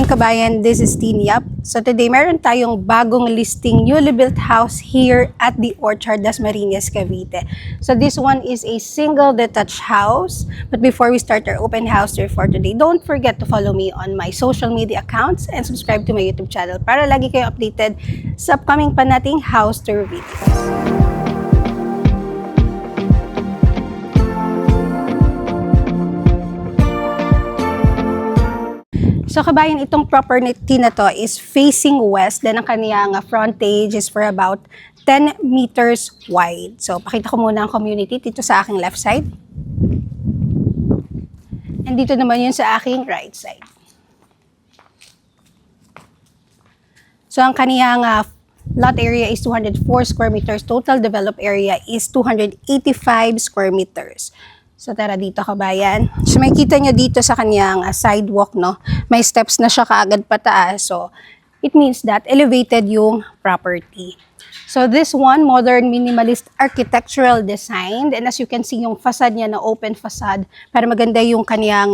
morning kabayan, this is Teen Yap. So today meron tayong bagong listing newly built house here at the Orchard, Dasmariñas, Cavite. So this one is a single detached house. But before we start our open house tour for today, don't forget to follow me on my social media accounts and subscribe to my YouTube channel para lagi kayo updated sa upcoming pa nating house tour videos. So kabayan, itong property na to is facing west. Then ang kaniyang frontage is for about 10 meters wide. So pakita ko muna ang community dito sa aking left side. And dito naman yun sa aking right side. So ang kaniyang lot area is 204 square meters. Total developed area is 285 square meters. So tara dito kabayan. So makikita nyo dito sa kanyang sidewalk, no? May steps na siya kaagad pataas. So it means that elevated yung property. So this one, modern minimalist architectural design. And as you can see, yung facade niya na open facade para maganda yung kanyang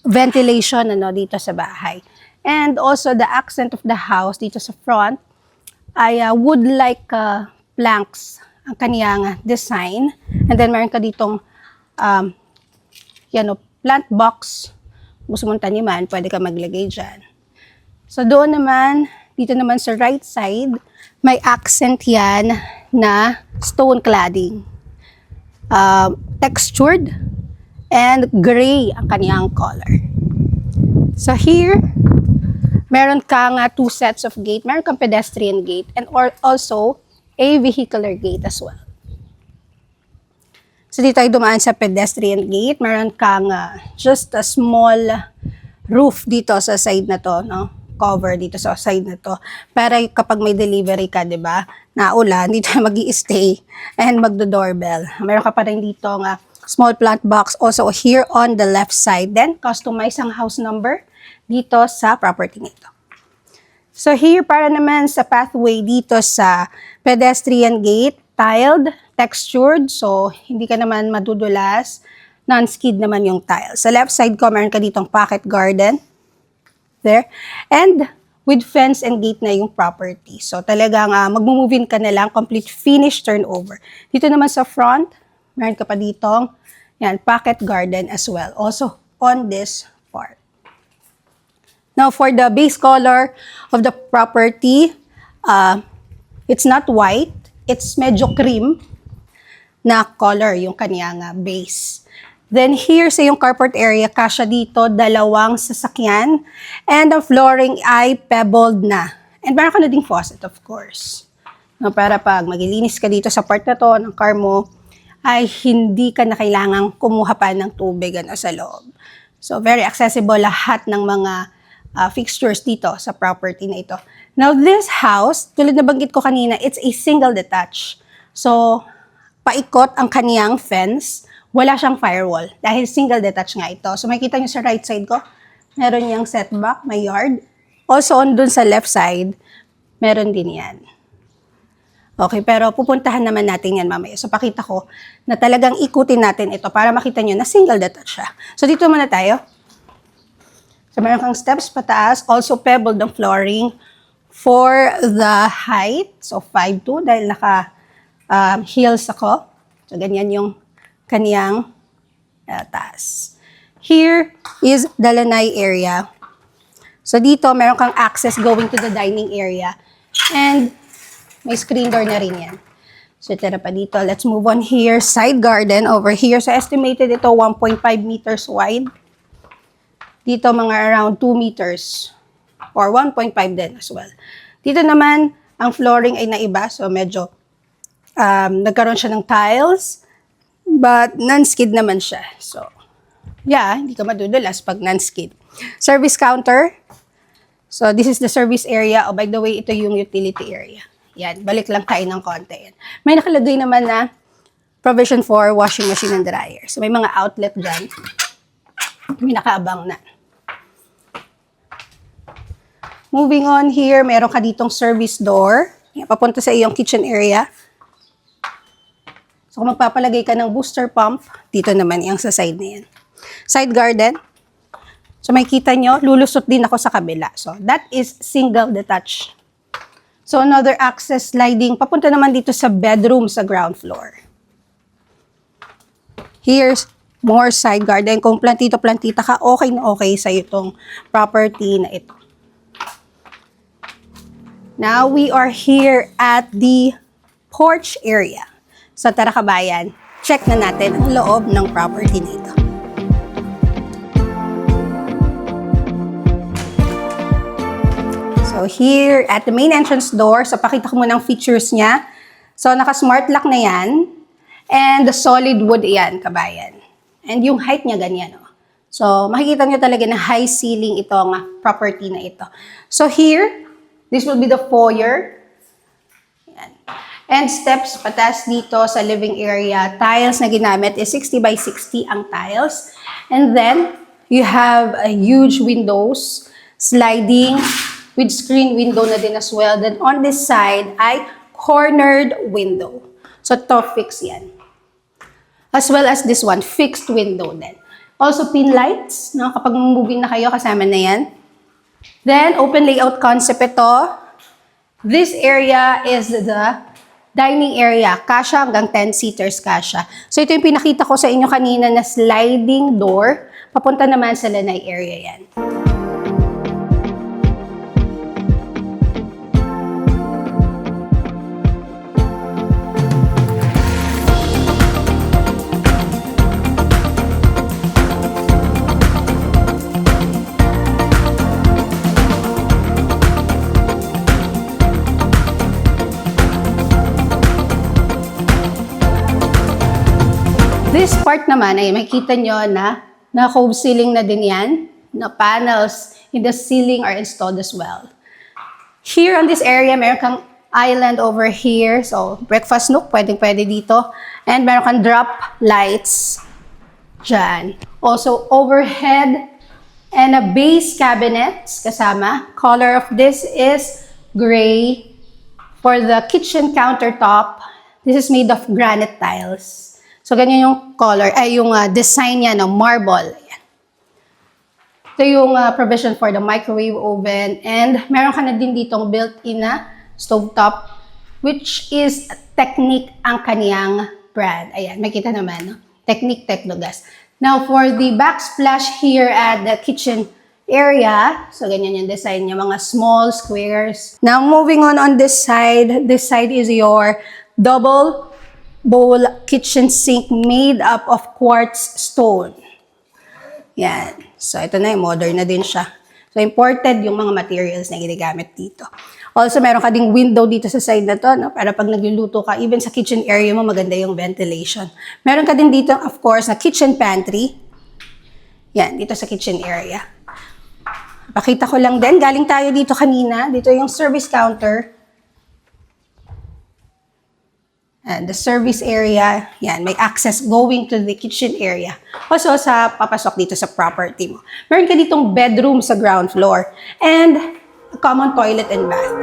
ventilation dito sa bahay. And also the accent of the house dito sa front ay wood-like planks ang kanyang design. And then meron ka ditong plant box. Gusto mong taniman, pwede ka maglagay dyan. So doon naman, dito naman sa right side, may accent yan na stone cladding. Textured and gray ang kaniyang color. So here, meron kang two sets of gate. Meron kang pedestrian gate and also a vehicular gate as well. So dito ay dumaan sa pedestrian gate. Meron kang just a small roof dito sa side na to, no? Cover dito sa side na to. Para kapag may delivery ka, 'di ba? Na ulan, dito magi-stay and magdo-doorbell. Meron ka pa rin dito nga small plant box also here on the left side. Then customize ang house number dito sa property nito. So here para naman sa pathway dito sa pedestrian gate, tiled, textured, so hindi ka naman madudulas. Non-skid naman yung tile. Sa left side ko, meron ka ditong pocket garden. There. And with fence and gate na yung property. So talagang mag-move-in ka na lang, complete finish turnover. Dito naman sa front, meron ka pa ditong pocket garden as well. Also on this part. Now for the base color of the property, it's not white. It's medyo cream na color yung kaniyang base. Then here sa yung carport area, kasya dito, dalawang sasakyan. And the flooring ay pebbled na. And meron ka na ding faucet, of course. No, para pag maglilinis ka dito sa part na to ng car mo, ay hindi ka na kailangang kumuha pa ng tubig sa loob. So very accessible lahat ng mga fixtures dito sa property na ito. Now this house, tulad na banggit ko kanina, it's a single detached. So paikot ang kaniyang fence, wala siyang firewall dahil single detached nga ito. So makikita nyo sa right side ko, meron niyang setback, may yard. Also on dun sa left side, meron din yan. Okay, pero pupuntahan naman natin yan mamaya. So pakita ko na talagang ikutin natin ito para makita nyo na single detached siya. So dito muna tayo. So meron kang steps pataas, also pebbled ang flooring for the height. So 5'2" dahil naka heels ako. So, ganyan yung kaniyang taas. Here is the lanai area. So, dito, meron kang access going to the dining area. And, may screen door na rin yan. So, tira pa dito. Let's move on here. Side garden over here. So, estimated ito 1.5 meters wide. Dito, mga around 2 meters. Or 1.5 din as well. Dito naman, ang flooring ay naiba. So, medyo nagkaroon siya ng tiles, but non-skid naman siya. So, yeah, hindi ka madudulas pag non-skid. Service counter. So, this is the service area. Oh, by the way, ito yung utility area. Yan, balik lang kain ng konti. Yan. May nakalagay naman na provision for washing machine and dryer. So, may mga outlet dyan. May nakaabang na. Moving on here, meron ka ditong service door. Yan, papunta sa iyong kitchen area. So, kung magpapalagay ka ng booster pump, dito naman yung sa side na yan. Side garden. So makikita nyo, lulusot din ako sa kabila. So that is single detached. So another access sliding, papunta naman dito sa bedroom sa ground floor. Here's more side garden. Kung plantito-plantita ka, okay na okay sa itong property na ito. Now we are here at the porch area. So tara kabayan, check na natin ang loob ng property nito. So here at the main entrance door, so pakita ko muna ang features niya. So naka-smart lock na yan. And the solid wood yan, kabayan. And yung height niya ganyan. Oh. So makikita niyo talaga na high ceiling itong property na ito. So here, this will be the foyer. Yan. And steps patas dito sa living area. Tiles na ginamit is 60 by 60 ang tiles. And then, you have a huge windows, sliding, with screen window na din as well. Then on this side ay cornered window. So to fix yan. As well as this one, fixed window din. Also pin lights, no? Kapag moving na kayo, kasama na yan. Then open layout concept ito. This area is the dining area. Kasha hanggang 10 seaters kasha. So ito yung pinakita ko sa inyo kanina na sliding door. Papunta naman sa lanay area yan. This part naman ay makikita nyo na cove ceiling na din yan, na panels in the ceiling are installed as well. Here on this area, meron kang island over here. So, breakfast nook, pwedeng-pwede dito. And meron kang drop lights dyan. Also, overhead and a base cabinets kasama. Color of this is gray. For the kitchen countertop, this is made of granite tiles. So, ganyan yung color, yung design niya, no, marble. Ayan. Ito yung provision for the microwave oven. And meron ka na din ditong built-in na stovetop, which is Technic ang kaniyang brand. Ayan, makita naman, no? Technic Technogas. Now, for the backsplash here at the kitchen area, so ganyan yung design niya, mga small squares. Now, moving on this side is your double bowl kitchen sink made up of quartz stone. Yan. So, ito na yung modern na din siya. So, imported yung mga materials na ginagamit dito. Also, meron ka ding window dito sa side na to, no? Para pag nagluluto ka, even sa kitchen area mo, maganda yung ventilation. Meron ka din dito, of course, na kitchen pantry. Yan, dito sa kitchen area. Pakita ko lang din, galing tayo dito kanina. Dito yung service counter. And the service area, yan, may access going to the kitchen area. Also, sa papasok dito sa property mo. Meron ka ditong bedroom sa ground floor. And a common toilet and bath.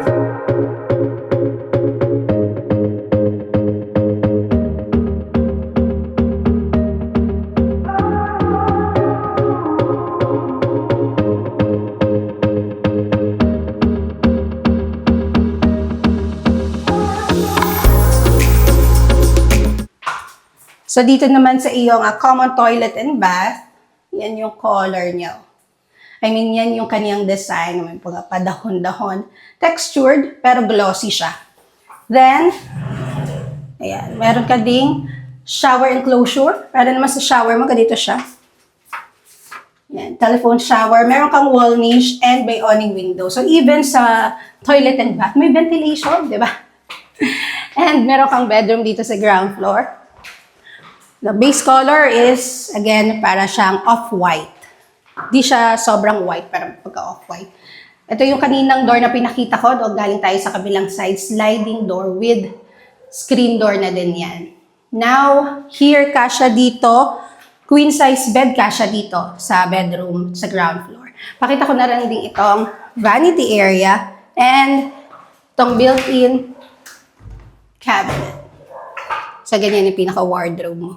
So, dito naman sa iyong common toilet and bath, yan yung color niya. I mean, yan yung kaniyang design. May padahon-dahon. Textured, pero glossy siya. Then, ayan, meron ka ding shower enclosure. Para naman sa shower mo, ganito siya. Yan, telephone shower. Meron kang wall niche and may awning window. So, even sa toilet and bath, may ventilation, di ba? And meron kang bedroom dito sa ground floor. The base color is, again, para siyang off-white. Di siya sobrang white, para pagka-off-white. Ito yung kaninang door na pinakita ko. Doon galing tayo sa kabilang side. Sliding door with screen door na din yan. Now, here, kasha dito. Queen size bed, kasha dito sa bedroom, sa ground floor. Pakita ko na rin din itong vanity area and itong built-in cabinet. So, ganyan yung pinaka-wardrobe mo.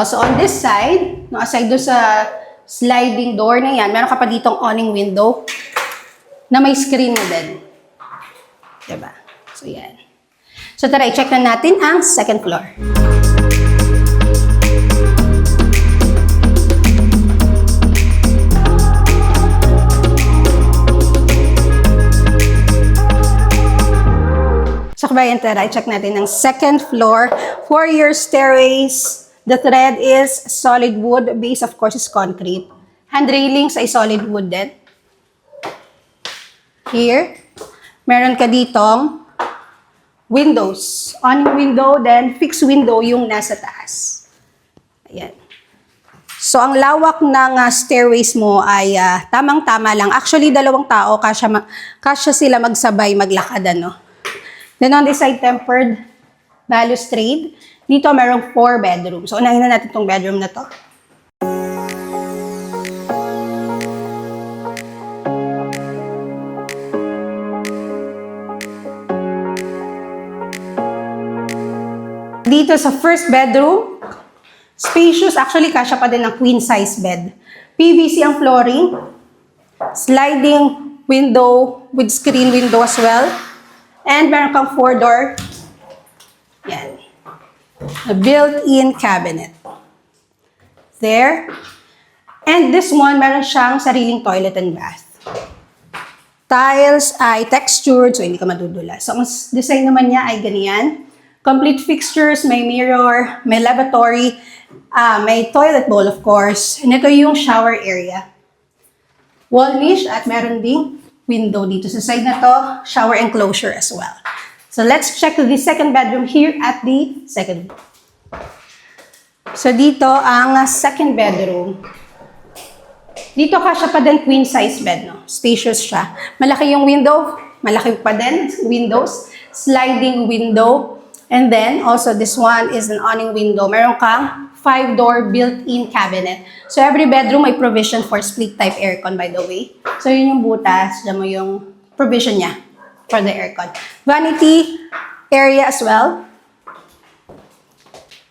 So, on this side, no, aside doon sa sliding door na yan. Meron ka pa ditong awning window na may screen na din. Diba? So, yan. So, tara, i-check na natin ang second floor. So, kabayan, tara, i-check natin ang second floor. 4-year stairways. The thread is solid wood. Base, of course, is concrete. Hand railings ay solid wood din. Here, meron ka ditong windows. Awning window, then fixed window yung nasa taas. Ayan. So, ang lawak ng stairways mo ay tamang-tama lang. Actually, 2 tao, kasya sila magsabay maglakad, ano. Then, on this side, tempered balustrade. Dito, merong 4 bedrooms. So, unahin na natin itong bedroom na to. Dito sa first bedroom, spacious. Actually, kasya pa din ng queen size bed. PVC ang flooring. Sliding window with screen window as well. And meron kang 4-door. Yan. A built-in cabinet. There. And this one, meron siyang sariling toilet and bath. Tiles ay textured, so hindi ka madudulas. So, ang design naman niya ay ganyan. Complete fixtures, may mirror, may lavatory, may toilet bowl, of course. And ito yung shower area. Wall niche at meron ding window dito sa side na to. Shower enclosure as well. So let's check the second bedroom here at the second. So dito ang second bedroom. Dito kasya pa din queen size bed, no? Spacious siya. Malaki yung window, malaki pa din windows, sliding window. And then, also, this one is an awning window. Meron kang 5-door built-in cabinet. So, every bedroom may provision for split-type aircon, by the way. So, yun yung butas. Diyan mo yung provision niya for the aircon. Vanity area as well.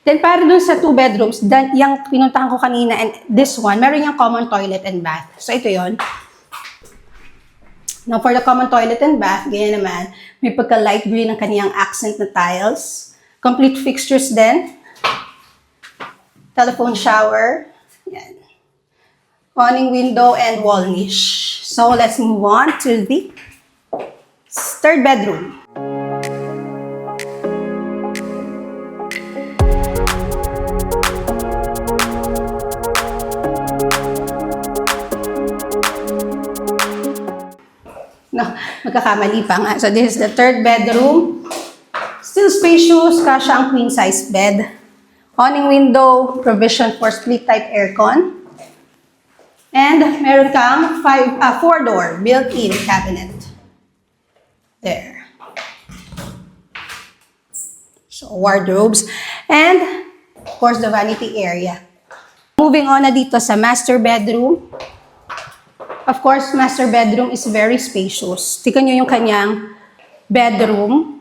Then, para dun sa 2 bedrooms, yung pinuntahan ko kanina and this one, meron yung common toilet and bath. So, ito yun. Now, for the common toilet and bath, ganyan naman, may pagka-light green ang kaniyang accent na tiles. Complete fixtures din. Telephone shower. Yan. Awning window and wall niche. So, let's move on to the third bedroom. No, magkakamali pa nga. So, this is the third bedroom. Still spacious, kasya ang queen size bed. Awning window, provision for split-type aircon. And meron kang 4-door built-in cabinet. There. So, wardrobes. And, of course, the vanity area. Moving on na dito sa master bedroom. Of course, master bedroom is very spacious. Tingnan nyo yung kanyang bedroom.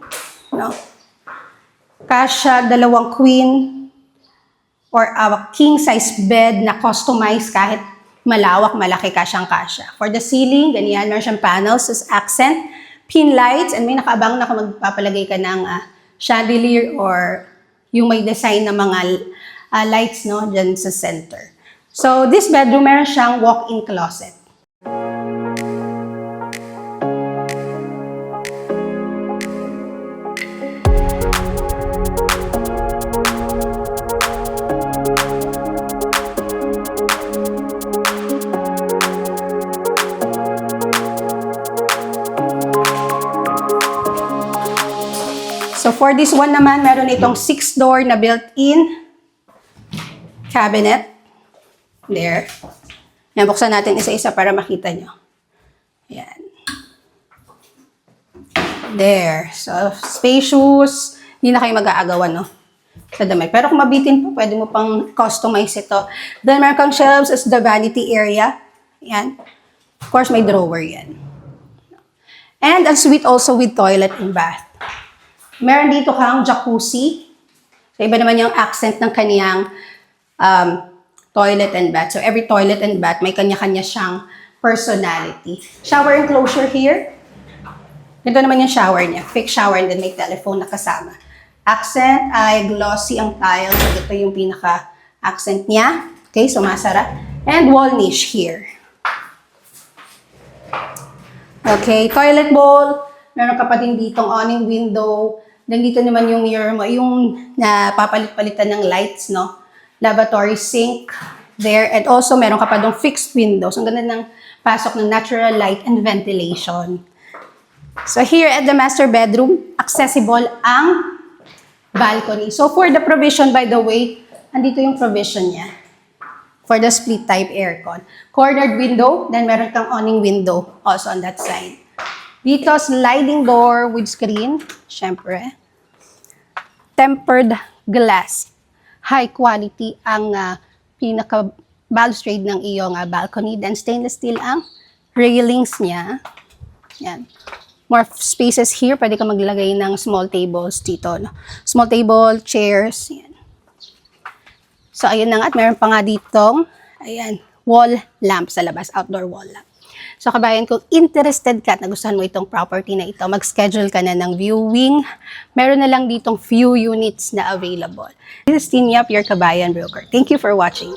No? Kasya, 2 queen or king-size bed na customized kahit malawak, malaki, kasyang-kasya. For the ceiling, ganyan, meron siyang panels as accent, pin lights, and may nakaabang na kung magpapalagay ka ng chandelier or yung may design na mga lights, no, dyan sa center. So, this bedroom, meron siyang walk-in closet. So, for this one naman, meron itong 6-door na built-in cabinet. There. Yan, buksan natin isa-isa para makita nyo. Yan. There. So, spacious. Hindi na kayo mag-aagawan, no? Sa damay. Pero kung mabitin po, pwede mo pang customize ito. Then, meron kang shelves as the vanity area. Yan. Of course, may drawer yan. And a suite also with toilet and bath. Meron dito kang jacuzzi. So, iba naman yung accent ng kaniyang toilet and bath. So every toilet and bath, may kanya-kanya siyang personality. Shower enclosure here. Ito naman yung shower niya. Fixed shower and then may telephone na kasama. Accent ay glossy ang tile. So ito yung pinaka-accent niya. Okay, so masarap. And wall niche here. Okay, toilet bowl. Meron ka pa din ditong awning window. Then dito naman yung mirror mo, yung napapalit-palitan ng lights, no? Lavatory sink there. And also, meron ka pa dong fixed windows. Ang ganda ng pasok ng natural light and ventilation. So here at the master bedroom, accessible ang balcony. So for the provision, by the way, andito yung provision niya. For the split type aircon. Cornered window, then meron kang awning window also on that side. Dito, sliding door with screen, syempre. Tempered glass. High quality ang pinaka-balustrade ng iyong balcony. Then stainless steel ang railings niya. Yan. More spaces here. Pwede ka maglagay ng small tables dito. No? Small table, chairs. Yan. So, ayun na nga. At meron pa nga ditong, ayan, wall lamp sa labas. Outdoor wall lamp. So, kabayan, kung interested ka at nagustuhan mo itong property na ito, mag-schedule ka na ng viewing. Meron na lang ditong few units na available. This is Tin Yap, your Kabayan Broker. Thank you for watching.